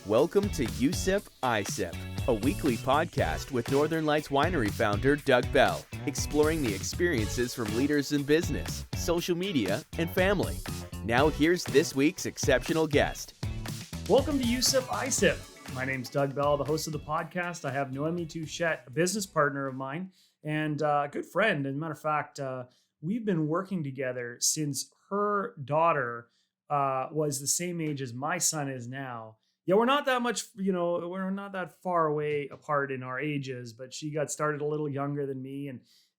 Welcome to USIP ISIP, a weekly podcast with Northern Lights Winery founder Doug Bell, exploring the experiences from leaders in business, social media, and family. Now here's this week's exceptional guest. Welcome to USIP ISIP. My name's Doug Bell, the host of the podcast. I have Noemie Touchette, a business partner of mine and a good friend. As a matter of fact, we've been working together since her daughter was the same age as my son is now. Yeah, we're not that much, we're not that far away apart in our ages, but she got started a little younger than me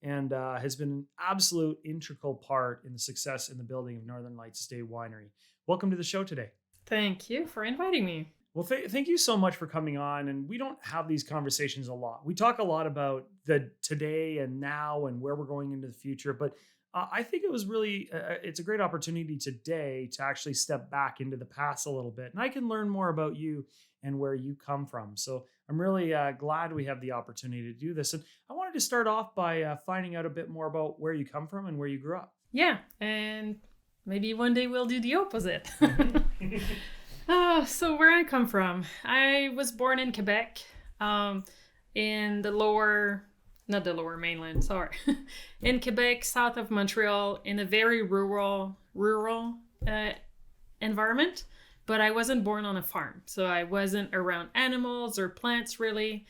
and has been an absolute integral part in the success in the building of Northern Lights Estate Winery. Welcome to the show today. Thank you for inviting me. Well, thank you so much for coming on. And we don't have these conversations a lot. We talk a lot about the today and now and where we're going into the future, but I think it was really, it's a great opportunity today to actually step back into the past a little bit. And I can learn more about you and where you come from. So I'm really glad we have the opportunity to do this. And I wanted to start off by finding out a bit more about where you come from and where you grew up. Yeah, and maybe one day we'll do the opposite. So where I come from, I was born in Quebec, in the not the lower mainland, sorry. In Quebec, south of Montreal, in a very rural environment, but I wasn't born on a farm. So I wasn't around animals or plants really.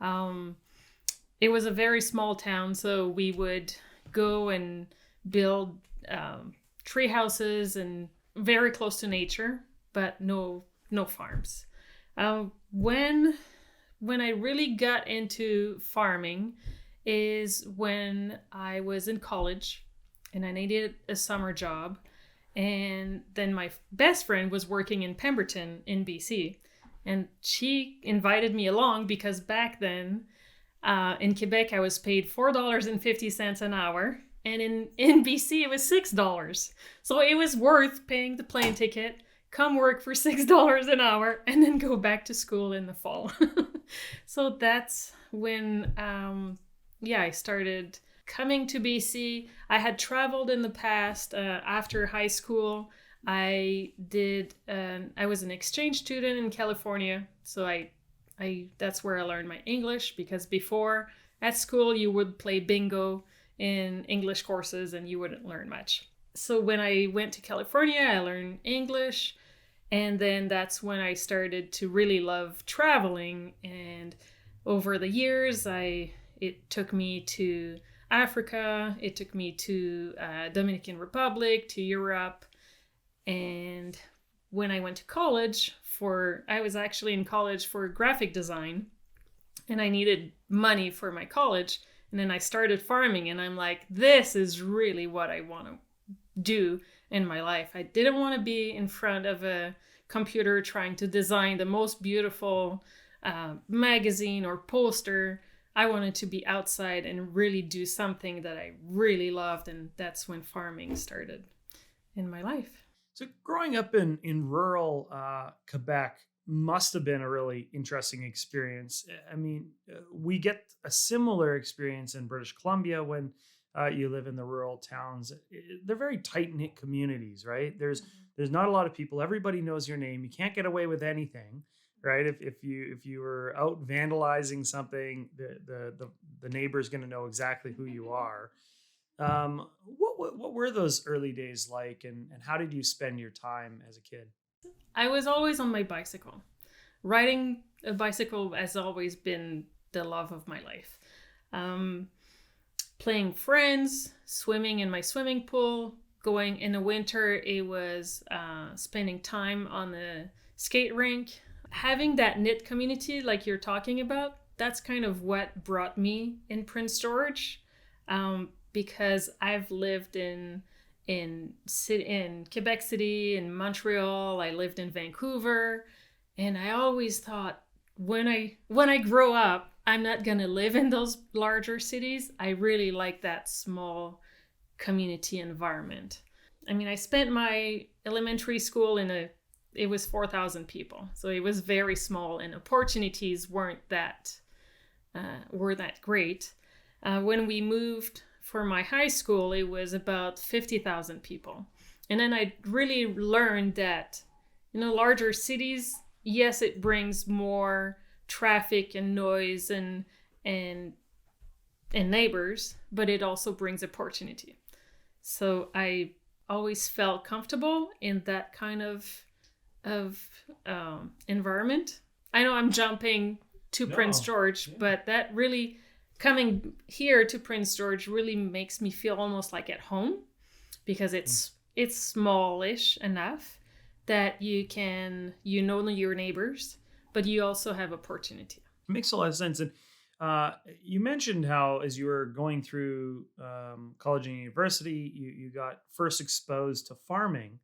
It was a very small town, so we would go and build tree houses and very close to nature, but no farms. When I really got into farming is when I was in college and I needed a summer job. And then my best friend was working in Pemberton in BC. And she invited me along because back then in Quebec, I was paid $4.50 an hour. And in BC, it was $6. So it was worth paying the plane ticket, come work for $6 an hour, and then go back to school in the fall. So that's when, I started coming to BC. I had traveled in the past. After high school, I was an exchange student in California. So that's where I learned my English, because before at school, you would play bingo in English courses and you wouldn't learn much. So when I went to California, I learned English. And then that's when I started to really love traveling. And over the years, it took me to Africa, it took me to Dominican Republic, to Europe. And when I went to college I was actually in college for graphic design, and I needed money for my college. And then I started farming, and I'm like, this is really what I want to do in my life. I didn't want to be in front of a computer trying to design the most beautiful magazine or poster. I wanted to be outside and really do something that I really loved, and that's when farming started in my life. So growing up in rural Quebec must have been a really interesting experience. I mean, we get a similar experience in British Columbia when you live in the rural towns. They're very tight-knit communities, right? There's not a lot of people. Everybody knows your name. You can't get away with anything, right? If you were out vandalizing something, the neighbor's going to know exactly who you are. What were those early days like, and how did you spend your time as a kid? I was always on my bicycle. Riding a bicycle has always been the love of my life. Playing friends, swimming in my swimming pool, going in the winter, it was spending time on the skate rink. Having that knit community like you're talking about, that's kind of what brought me in Prince George, because I've lived in Quebec City, in Montreal, I lived in Vancouver, and I always thought when I grow up, I'm not gonna live in those larger cities. I really like that small community environment. I mean, I spent my elementary school it was 4,000 people, so it was very small, and opportunities weren't that great. When we moved for my high school, it was about 50,000 people. And then I really learned that, larger cities yes, it brings more traffic and noise and and neighbors, but it also brings opportunity. So I always felt comfortable in that kind of environment. I know I'm jumping to Prince No. George, Yeah. but that really coming here to Prince George really makes me feel almost like at home because it's smallish enough that you know your neighbors, but you also have opportunity. It makes a lot of sense. And you mentioned how, as you were going through college and university, you got first exposed to farming.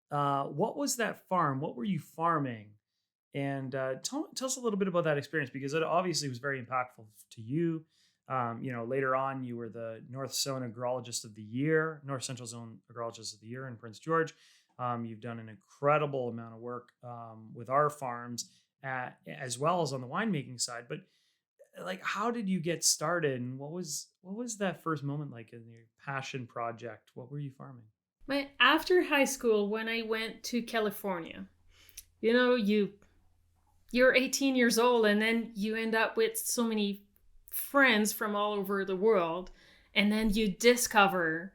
What was that farm? What were you farming? And tell us a little bit about that experience because it obviously was very impactful to you. Later on, you were the North Zone Agrologist of the Year, North Central Zone Agrologist of the Year in Prince George. You've done an incredible amount of work with our farms, as well as on the winemaking side. But like, how did you get started, and what was that first moment like in your passion project? What were you farming? But after high school, when I went to California, you know, you're 18 years old and then you end up with so many friends from all over the world, and then you discover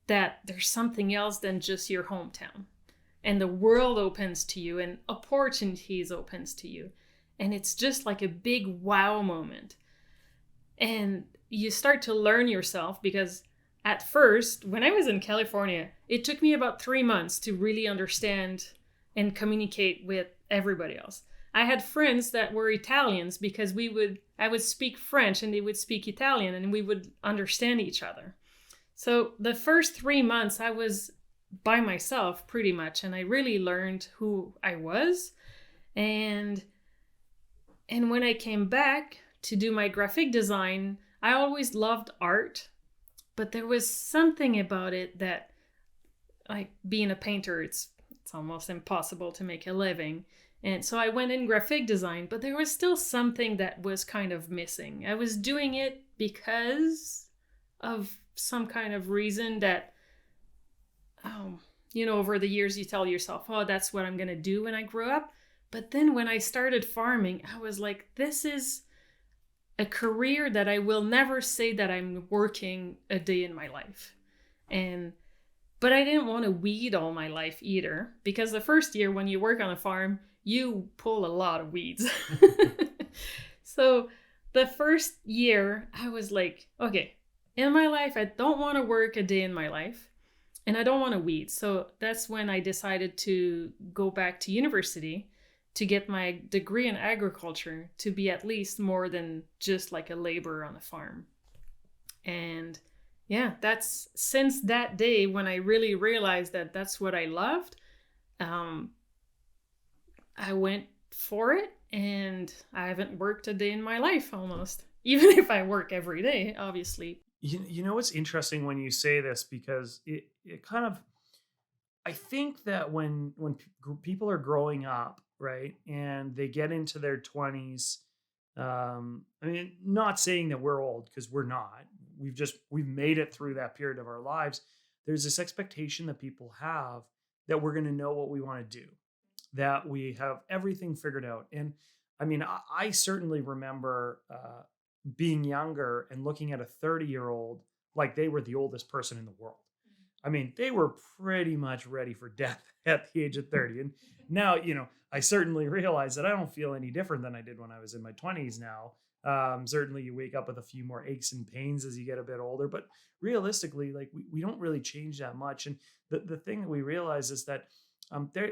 that there's something else than just your hometown, and the world opens to you and opportunities opens to you, and it's just like a big wow moment. And you start to learn yourself because at first, when I was in California, it took me about 3 months to really understand and communicate with everybody else. I had friends that were Italians because I would speak French and they would speak Italian and we would understand each other. So the first 3 months I was by myself pretty much, and I really learned who I was. And when I came back to do my graphic design, I always loved art, but there was something about it that, like being a painter, it's almost impossible to make a living. And so I went in graphic design, but there was still something that was kind of missing. I was doing it because of some kind of reason that, over the years you tell yourself, oh, that's what I'm going to do when I grow up. But then when I started farming, I was like, this is a career that I will never say that I'm working a day in my life. But I didn't want to weed all my life either, because the first year when you work on a farm, you pull a lot of weeds. So the first year I was like, okay, in my life, I don't want to work a day in my life and I don't want to weed. So that's when I decided to go back to university to get my degree in agriculture, to be at least more than just like a laborer on a farm. And yeah, that's since that day when I really realized that that's what I loved. I went for it, and I haven't worked a day in my life almost, even if I work every day, obviously. You know what's interesting when you say this, because it kind of, I think that when people are growing up, right, and they get into their 20s, I mean, not saying that we're old, because we're not. We've made it through that period of our lives. There's this expectation that people have that we're going to know what we want to do, that we have everything figured out. And I mean, I certainly remember being younger and looking at a 30-year-old like they were the oldest person in the world. I mean, they were pretty much ready for death at the age of 30. And now, I certainly realize that I don't feel any different than I did when I was in my 20s now. Certainly, you wake up with a few more aches and pains as you get a bit older, but realistically, like we don't really change that much. And the thing that we realize is that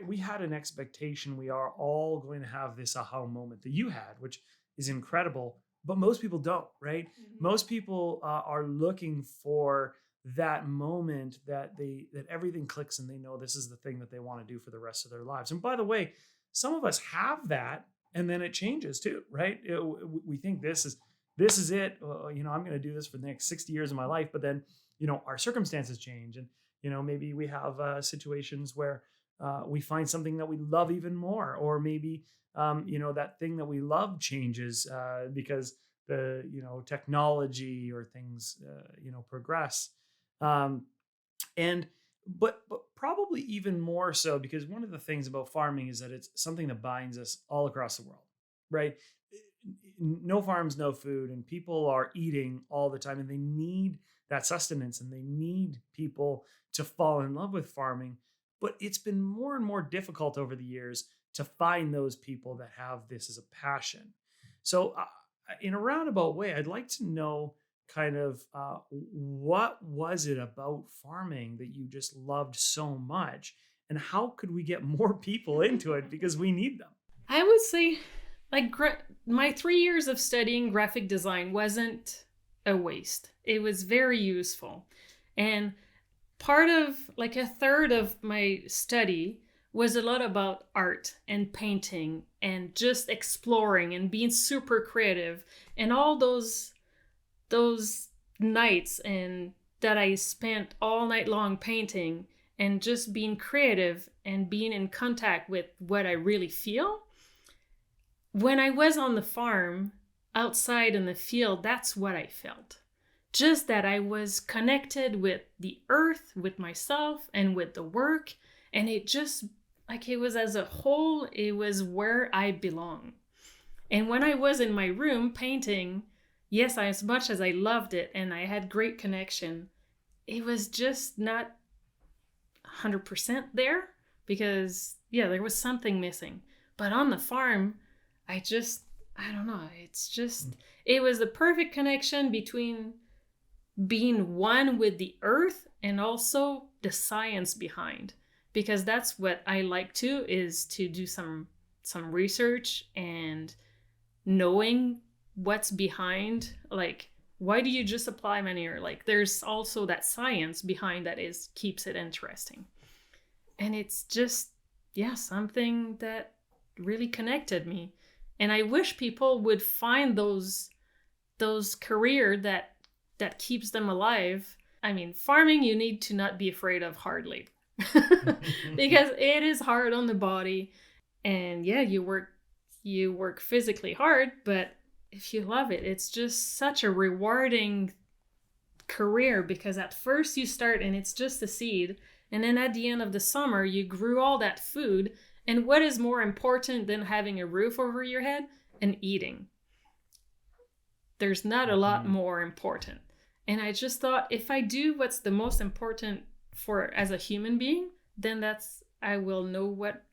we had an expectation we are all going to have this aha moment that you had, which is incredible, but most people don't, right? Mm-hmm. Most people are looking for that moment that everything clicks and they know this is the thing that they want to do for the rest of their lives. And by the way, some of us have that, and then it changes too, right? We think this is it. I'm going to do this for the next 60 years of my life, but then our circumstances change, and maybe we have situations where we find something that we love even more, or maybe that thing that we love changes because the technology or things progress. And but probably even more so because one of the things about farming is that it's something that binds us all across the world, right? No farms, no food, and people are eating all the time, and they need that sustenance, and they need people to fall in love with farming. But it's been more and more difficult over the years to find those people that have this as a passion. So, in a roundabout way, I'd like to know kind of what was it about farming that you just loved so much, and how could we get more people into it because we need them? I would say, like, my 3 years of studying graphic design wasn't a waste. It was very useful. And part of, like, a third of my study was a lot about art and painting and just exploring and being super creative, and all those nights and that I spent all night long painting and just being creative and being in contact with what I really feel. When I was on the farm, outside in the field, that's what I felt. Just that I was connected with the earth, with myself, and with the work. And it just, like, it was as a whole, it was where I belong. And when I was in my room painting, yes, as much as I loved it and I had great connection, it was just not 100% there because, yeah, there was something missing. But on the farm, I don't know, it was the perfect connection between being one with the earth and also the science behind. Because that's what I like to, is to do some research and knowing what's behind, like, why do you just apply manure? Like, there's also that science behind that keeps it interesting. And it's just, yeah, something that really connected me. And I wish people would find those career that keeps them alive. I mean, farming, you need to not be afraid of hard labor because it is hard on the body. And yeah, you work physically hard, but if you love it, it's just such a rewarding career, because at first you start and it's just a seed, and then at the end of the summer you grew all that food. And what is more important than having a roof over your head? And eating. There's not a lot more important. And I just thought, if I do what's the most important for as a human being, then I will know what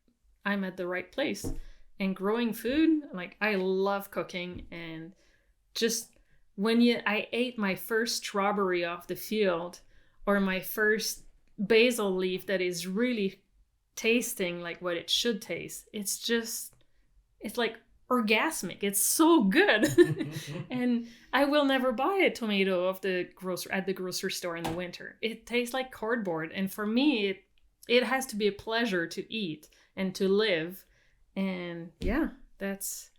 I'm at the right place. And growing food, like, I love cooking. And just I ate my first strawberry off the field, or my first basil leaf that is really tasting like what it should taste, it's like orgasmic. It's so good. And I will never buy a tomato at the grocery store in the winter. It tastes like cardboard. And for me, it has to be a pleasure to eat and to live. And yeah, that's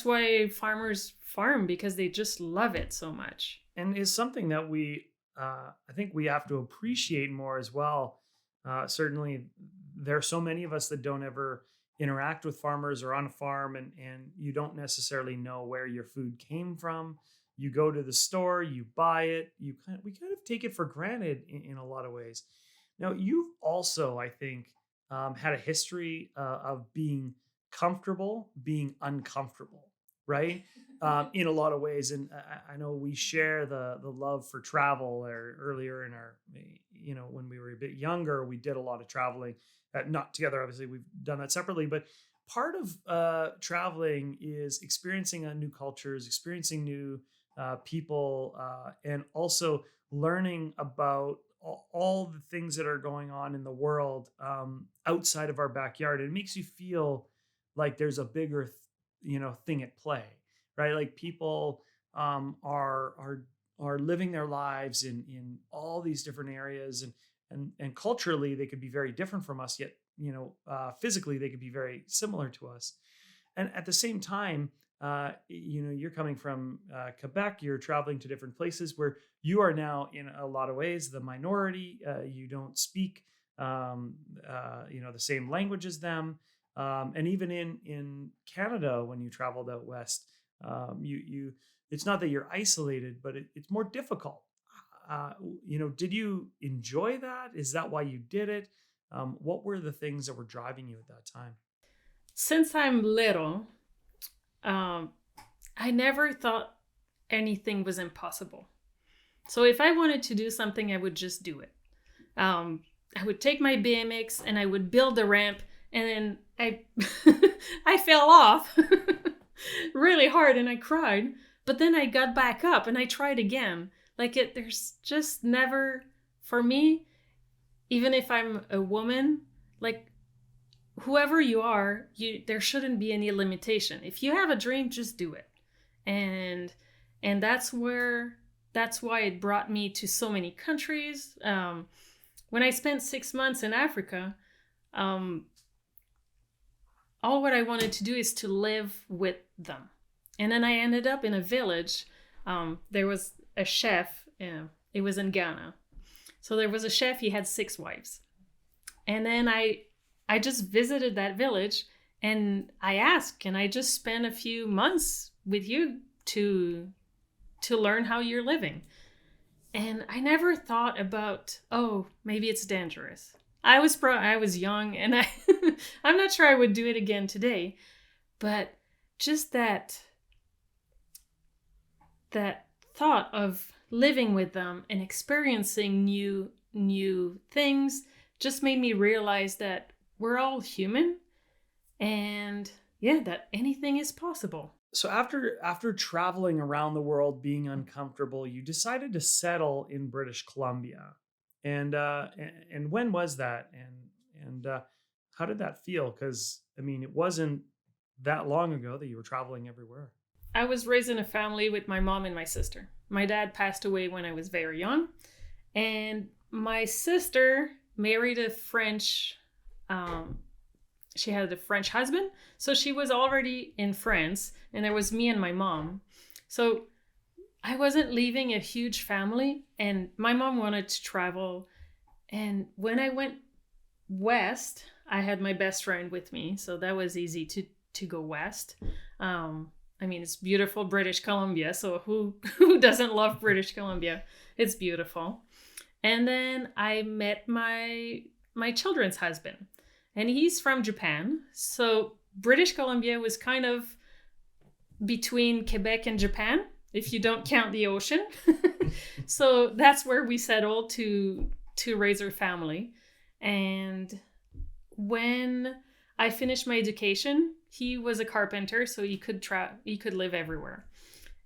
why farmers farm, because they just love it so much. And is something that I think we have to appreciate more as well. Certainly, there are so many of us that don't ever interact with farmers or on a farm, and you don't necessarily know where your food came from. You go to the store, you buy it, we kind of take it for granted in a lot of ways. Now, you've also, I think, had a history of being comfortable, being uncomfortable, right? In a lot of ways. And I know we share the love for travel. Or earlier in our, when we were a bit younger, we did a lot of traveling. Not together, obviously, we've done that separately. But part of traveling is experiencing new cultures, experiencing new people, and also learning about all the things that are going on in the world outside of our backyard. It makes you feel like there's a bigger, thing at play, right? Like, people are living their lives in all these different areas, and culturally they could be very different from us, yet physically they could be very similar to us. And at the same time, you're coming from Quebec, you're traveling to different places where you are now, in a lot of ways, the minority. You don't speak the same language as them. And even in Canada, when you traveled out west, it's not that you're isolated, but it's more difficult. did you enjoy that? Is that why you did it? What were the things that were driving you at that time? Since I'm little, I never thought anything was impossible. So if I wanted to do something, I would just do it. I would take my BMX and I would build the ramp, and then I fell off really hard and I cried. But then I got back up and I tried again. There's just never, for me, even if I'm a woman, like whoever you are, there shouldn't be any limitation. If you have a dream, just do it. And that's why it brought me to so many countries. When I spent 6 months in Africa, all what I wanted to do is to live with them. And then I ended up in a village. There was a chef. It was in Ghana. So there was a chef. He had 6 wives. And then I just visited that village and I asked, can I just spend a few months with you to learn how you're living? And I never thought about, maybe it's dangerous. I was young and I'm not sure I would do it again today, but just that thought of living with them and experiencing new things just made me realize that we're all human, and that anything is possible. So after traveling around the world being uncomfortable, you decided to settle in British Columbia. And when was that? And how did that feel? Because it wasn't that long ago that you were traveling everywhere. I was raised in a family with my mom and my sister. My dad passed away when I was very young, and my sister married a French. She had a French husband, so she was already in France, and there was me and my mom. So I wasn't leaving a huge family, and my mom wanted to travel. And when I went west, I had my best friend with me, so that was easy to go west. It's beautiful British Columbia, so who doesn't love British Columbia? It's beautiful. And then I met my children's husband, and he's from Japan. So British Columbia was kind of between Quebec and Japan, if you don't count the ocean. So that's where we settled to raise our family. And when I finished my education, he was a carpenter, so he could live everywhere.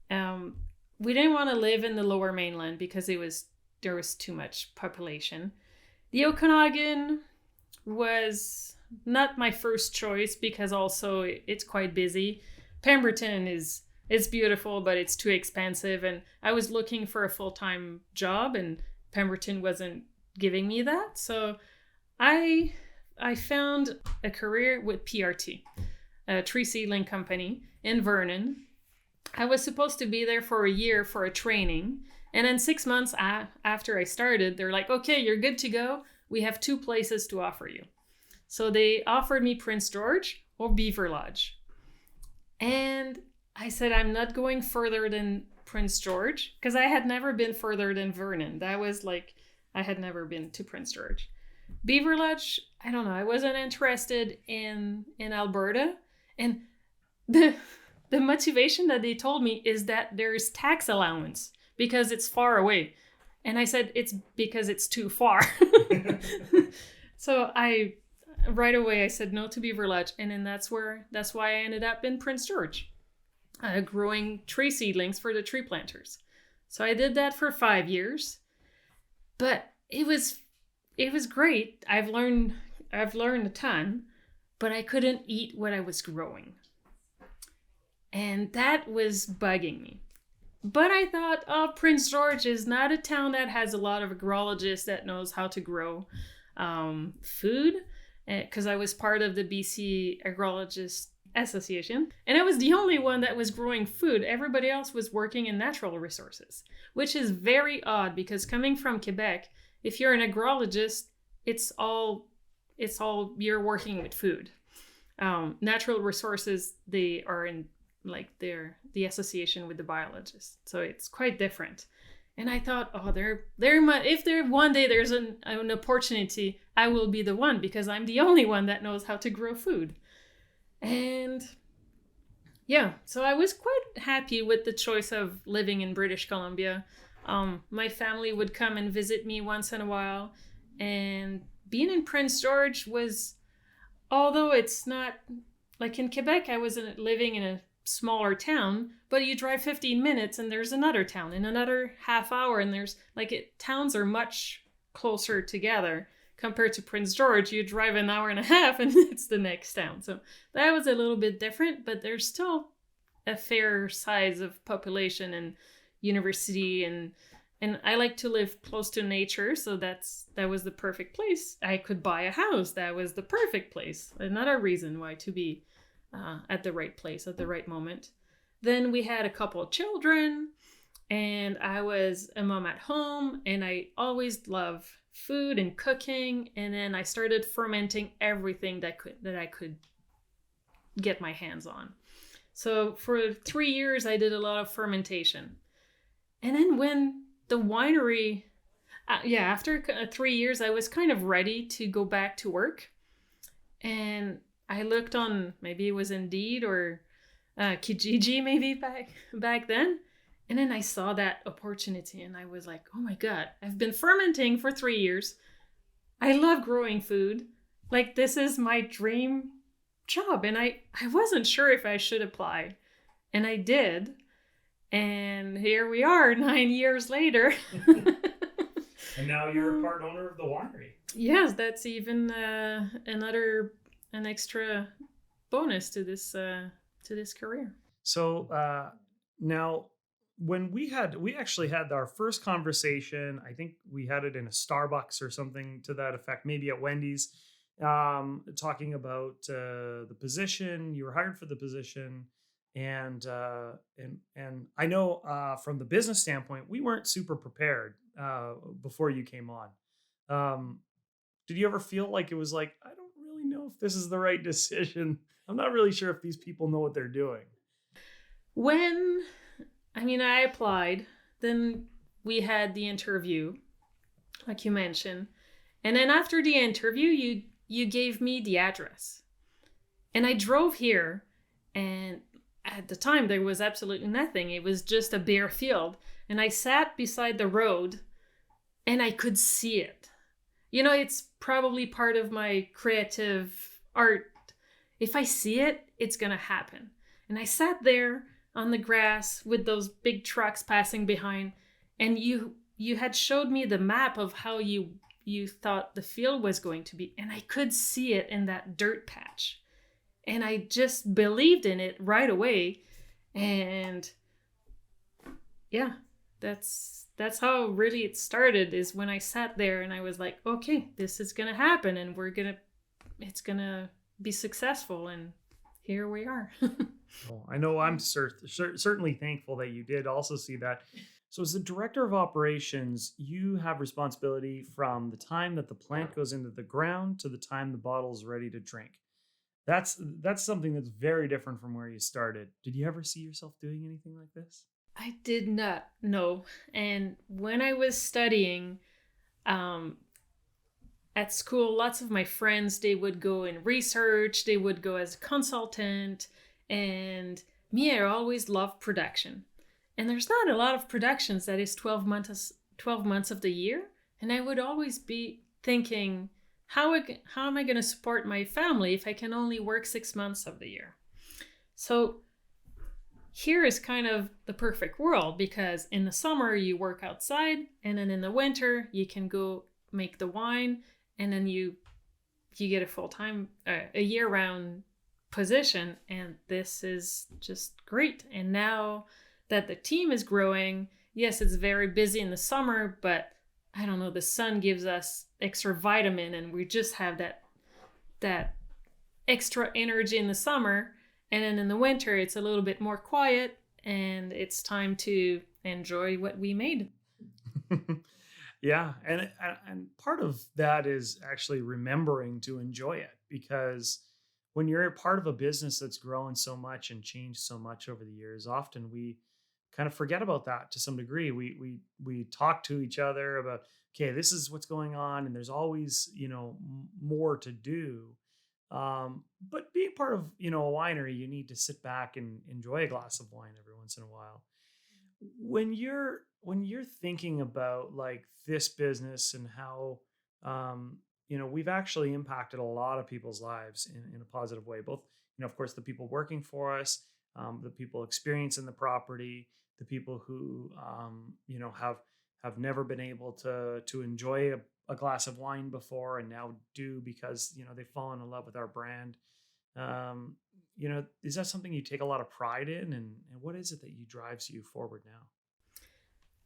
We didn't want to live in the Lower Mainland because there was too much population. The Okanagan was not my first choice because also it's quite busy. Pemberton it's beautiful, but it's too expensive, and I was looking for a full-time job, and Pemberton wasn't giving me that. So I found a career with PRT, a tree seedling company in Vernon. I was supposed to be there for a year for a training, and then 6 months after I started, they're like, okay, you're good to go. We have 2 places to offer you. So they offered me Prince George or Beaver Lodge. And I said, I'm not going further than Prince George, because I had never been further than Vernon. That was I had never been to Prince George. Beaver Lodge, I don't know. I wasn't interested in Alberta. And the motivation that they told me is that there's tax allowance because it's far away. And I said, it's because it's too far. So right away I said no to Beaver Lodge. And then that's why I ended up in Prince George, growing tree seedlings for the tree planters. So I did that for 5 years, but it was great. I've learned a ton, but I couldn't eat what I was growing. And that was bugging me. But I thought, Prince George is not a town that has a lot of agrologists that knows how to grow food, because I was part of the BC Agrologist Association, and I was the only one that was growing food. Everybody else was working in natural resources, which is very odd because coming from Quebec, if you're an agrologist, it's all you're working with food. Natural resources, they are in they're the association with the biologists, so it's quite different. And I thought, oh, if there one day there's an opportunity, I will be the one, because I'm the only one that knows how to grow food. And yeah, so I was quite happy with the choice of living in British Columbia. My family would come and visit me once in a while, and being in Prince George was, although it's not like in Quebec, I was living in a smaller town, but you drive 15 minutes and there's another town in another half hour, and there's towns are much closer together compared to Prince George. You drive an hour and a half and it's the next town. So that was a little bit different, but there's still a fair size of population and university, and I like to live close to nature, so that was the perfect place. I could buy a house. That was the perfect place. Another reason why to be at the right place at the right moment. Then we had a couple of children, and I was a mom at home, and I always loved food and cooking. And then I started fermenting everything that I could get my hands on. So for 3 years, I did a lot of fermentation. And then when the winery, after 3 years, I was kind of ready to go back to work. And I looked on, maybe it was Indeed or Kijiji maybe back then. And then I saw that opportunity and I was like, oh my God, I've been fermenting for 3 years. I love growing food. Like, this is my dream job. And I wasn't sure if I should apply. And I did. And here we are 9 years later. And now you're a part owner of the winery. Yes, that's even an extra bonus to this career. So now, when we actually had our first conversation, I think we had it in a Starbucks or something to that effect, maybe at Wendy's, talking about the position. You were hired for the position. And I know from the business standpoint, we weren't super prepared before you came on. Did you ever feel like it was like, I don't really know if this is the right decision? I'm not really sure if these people know what they're doing. When I applied, then we had the interview, like you mentioned, and then after the interview, you gave me the address, and I drove here, and at the time, there was absolutely nothing. It was just a bare field. And I sat beside the road and I could see it. It's probably part of my creative art. If I see it, it's going to happen. And I sat there on the grass with those big trucks passing behind. And you had showed me the map of how you thought the field was going to be. And I could see it in that dirt patch. And I just believed in it right away. And yeah, that's how really it started, is when I sat there and I was like, okay, this is going to happen and it's going to be successful. And here we are. Well, I know I'm certainly thankful that you did also see that. So as the director of operations, you have responsibility from the time that the plant goes into the ground to the time the bottle is ready to drink. That's something that's very different from where you started. Did you ever see yourself doing anything like this? I did not know. And when I was studying at school, lots of my friends, they would go in research, they would go as a consultant. And me, I always loved production. And there's not a lot of productions that is 12 months of the year. And I would always be thinking, how am I going to support my family if I can only work 6 months of the year? So here is kind of the perfect world, because in the summer you work outside, and then in the winter you can go make the wine, and then you get a full-time, a year-round position, and this is just great. And now that the team is growing, yes, it's very busy in the summer, but I don't know, the sun gives us extra vitamin, and we just have that extra energy in the summer. And then in the winter, it's a little bit more quiet, and it's time to enjoy what we made. Yeah, and part of that is actually remembering to enjoy it, because when you're a part of a business that's grown so much and changed so much over the years, often we kind of forget about that to some degree. We talk to each other about, okay, this is what's going on, and there's always, more to do. But being part of, a winery, you need to sit back and enjoy a glass of wine every once in a while. When you're thinking about like this business and how, we've actually impacted a lot of people's lives in a positive way, both, of course, the people working for us, the people experiencing the property, the people who, have never been able to enjoy a glass of wine before and now do because, they've fallen in love with our brand. um, is that something you take a lot of pride in, and what is it that you drives you forward now?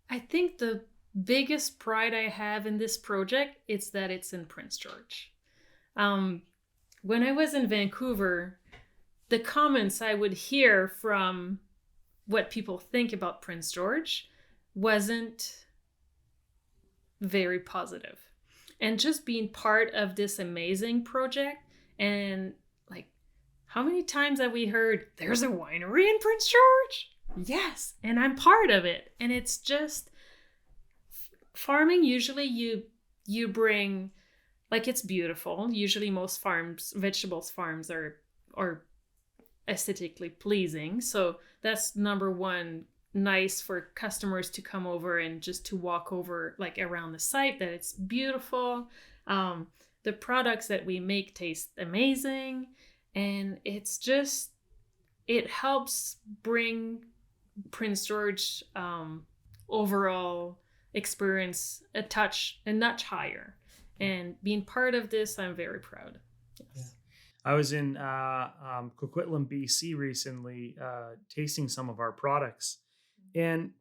I think the biggest pride I have in this project is that it's in Prince George. Um, when I was in Vancouver, the comments I would hear from what people think about Prince George wasn't very positive. And just being part of this amazing project, and like, how many times have we heard there's a winery in Prince George? Yes, and I'm part of it. And it's just farming. Usually you bring, like, it's beautiful. Usually most vegetables farms are aesthetically pleasing. So that's number one, nice for customers to come over and just to walk over like around the site, that it's beautiful. The products that we make taste amazing, and it helps bring Prince George overall experience a notch higher. And being part of this, I'm very proud. Yes. Yeah. I was in Coquitlam, BC recently, tasting some of our products, and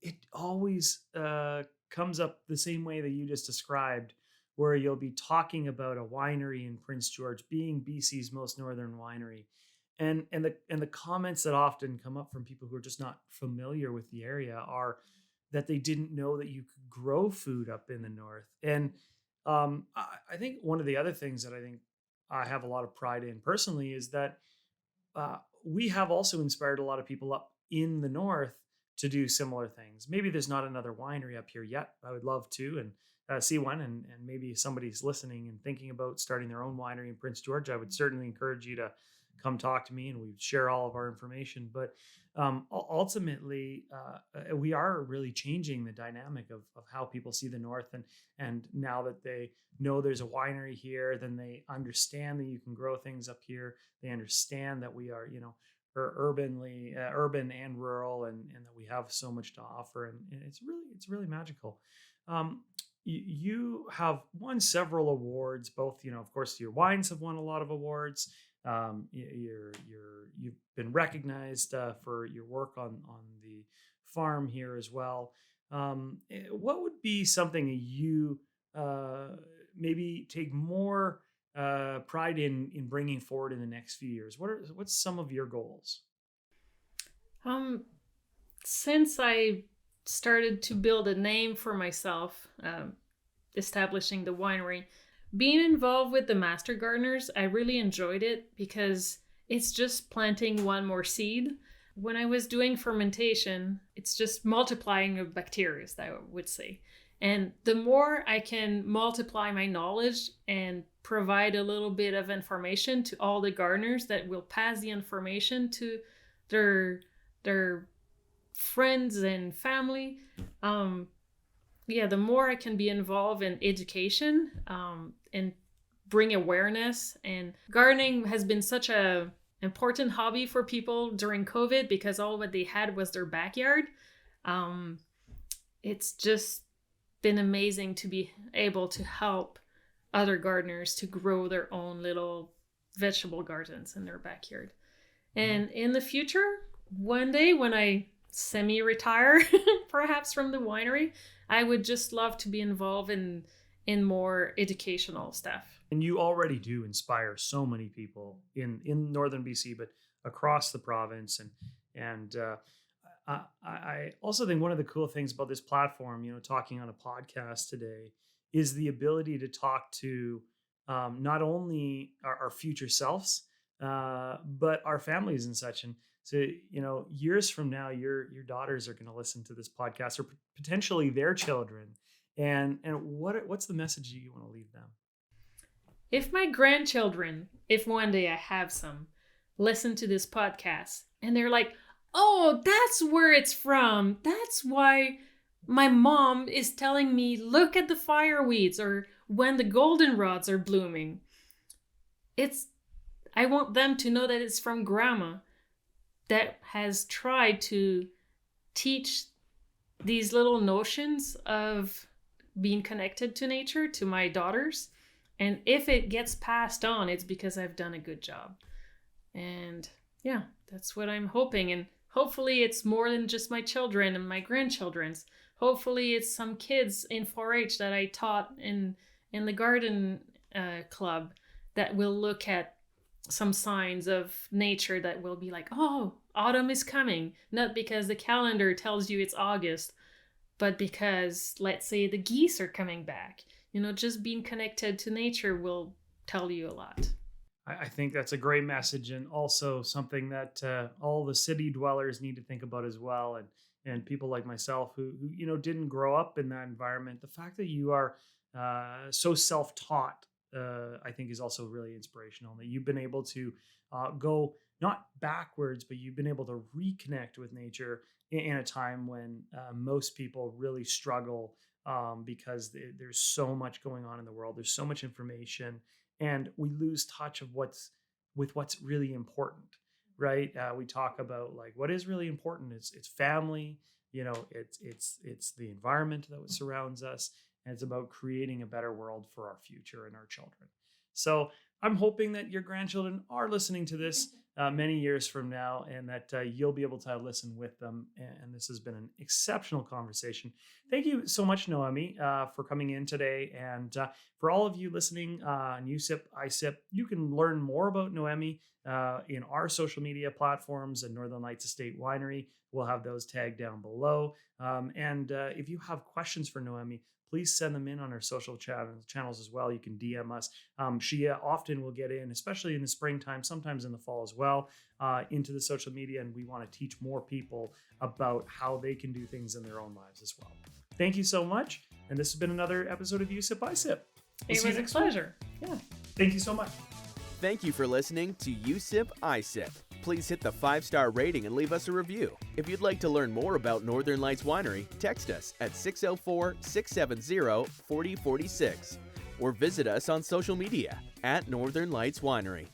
it always comes up the same way that you just described, where you'll be talking about a winery in Prince George being BC's most northern winery. And the comments that often come up from people who are just not familiar with the area are that they didn't know that you could grow food up in the north. And I think one of the other things that I think I have a lot of pride in personally is that we have also inspired a lot of people up in the north to do similar things. Maybe there's not another winery up here yet. I would love to and see one. And maybe somebody's listening and thinking about starting their own winery in Prince George. I would certainly encourage you to come talk to me, and we share all of our information. But ultimately, we are really changing the dynamic of how people see the north. And now that they know there's a winery here, then they understand that you can grow things up here. They understand that we are, urban and rural, and that we have so much to offer. And it's really magical. You have won several awards, both, of course, your wines have won a lot of awards. You've been recognized for your work on the farm here as well. What would be something that you maybe take more pride in bringing forward in the next few years? What's some of your goals? Since I started to build a name for myself, establishing the winery, being involved with the master gardeners, I really enjoyed it because it's just planting one more seed. When I was doing fermentation, it's just multiplying of bacteria, I would say. And the more I can multiply my knowledge and provide a little bit of information to all the gardeners that will pass the information to their friends and family, the more I can be involved in education and bring awareness. And gardening has been such a important hobby for people during COVID because all what they had was their backyard. It's just been amazing to be able to help other gardeners to grow their own little vegetable gardens in their backyard. And in the future, one day when I semi-retire, perhaps from the winery, I would just love to be involved in more educational stuff. And you already do inspire so many people in northern BC, but across the province. And I also think one of the cool things about this platform, talking on a podcast today, is the ability to talk to not only our future selves, but our families and such. And so, years from now, your daughters are going to listen to this podcast, or potentially their children. And what's the message you want to leave them? If my grandchildren, if one day I have some, listen to this podcast and they're like, oh, that's where it's from. That's why my mom is telling me, look at the fireweeds or when the goldenrods are blooming. I want them to know that it's from grandma that has tried to teach these little notions of being connected to nature to my daughters. And if it gets passed on, it's because I've done a good job. And yeah, that's what I'm hoping. And hopefully it's more than just my children and my grandchildren's. Hopefully it's some kids in 4-H that I taught in the garden club that will look at some signs of nature that will be like, oh, autumn is coming. Not because the calendar tells you it's August, but because, let's say, the geese are coming back. Just being connected to nature will tell you a lot. I think that's a great message, and also something that all the city dwellers need to think about as well. And people like myself who didn't grow up in that environment, the fact that you are so self-taught, I think is also really inspirational. That you've been able to go not backwards, but you've been able to reconnect with nature in a time when most people really struggle because there's so much going on in the world. There's so much information, and we lose touch of what's really important, right? We talk about like what is really important. It's family, it's the environment that surrounds us, and it's about creating a better world for our future and our children. So I'm hoping that your grandchildren are listening to this many years from now, and that you'll be able to listen with them. And this has been an exceptional conversation. Thank you so much, Noemie, for coming in today. And for all of you listening on USIP, ISIP, you can learn more about Noemie in our social media platforms and Northern Lights Estate Winery. We'll have those tagged down below. And if you have questions for Noemie, please send them in on our social channels as well. You can DM us. She often will get in, especially in the springtime, sometimes in the fall as well, into the social media. And we want to teach more people about how they can do things in their own lives as well. Thank you so much. And this has been another episode of USIP ISIP. It was a pleasure. Yeah. Thank you so much. Thank you for listening to USIP ISIP. Please hit the 5-star rating and leave us a review. If you'd like to learn more about Northern Lights Winery, text us at 604-670-4046 or visit us on social media at Northern Lights Winery.